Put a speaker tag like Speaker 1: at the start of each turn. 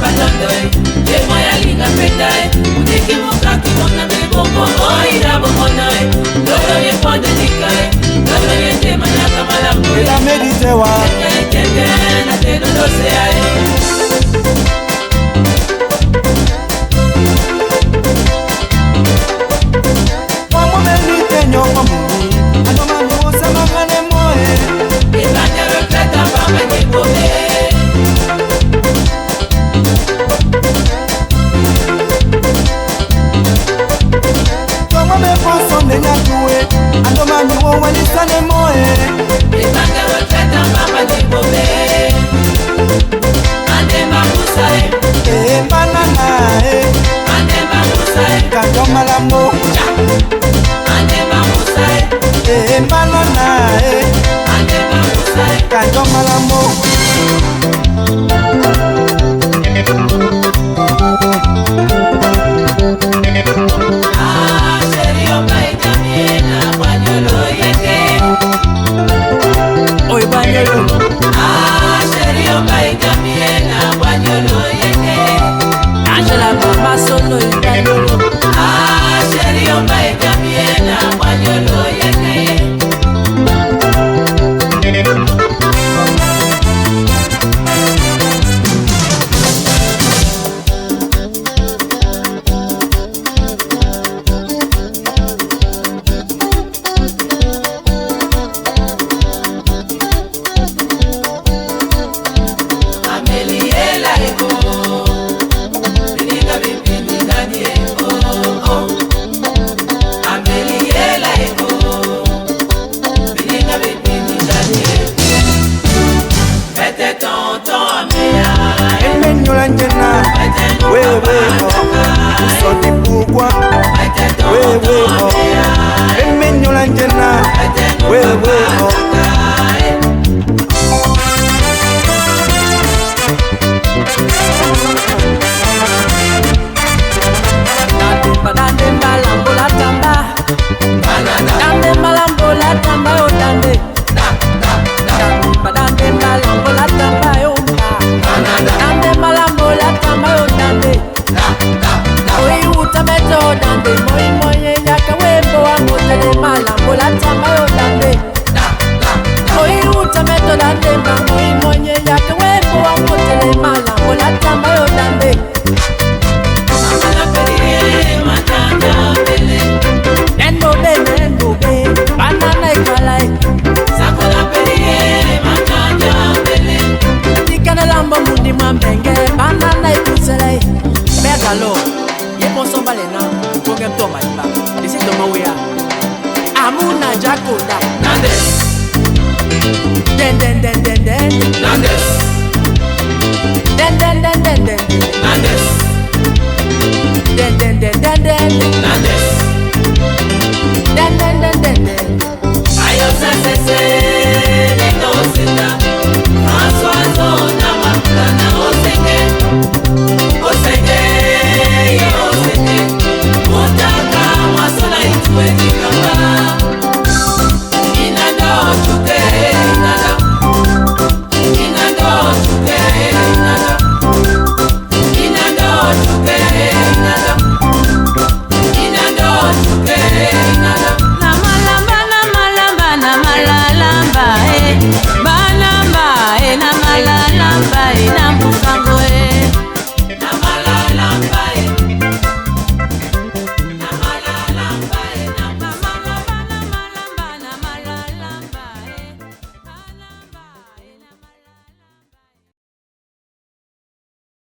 Speaker 1: batondo ye moya linga peta udiki mukaki mona beboko oira bomona lolo ye ponde dikae lolo ye tema na kamala ko
Speaker 2: la medite wa
Speaker 1: tenge na teno dose ai
Speaker 2: mama medite nyoma muni anoma musa magane moe
Speaker 1: ibande repeta bamba ni bobe
Speaker 2: Andoma nyuo walisane moe
Speaker 1: ibande repeta bamba ni bobe ande mamusae
Speaker 2: banana
Speaker 1: ande mamusae
Speaker 2: kandoma lamo
Speaker 1: ande mamusae
Speaker 2: banana
Speaker 1: ande mamusae
Speaker 2: kandoma lamo
Speaker 1: Nandes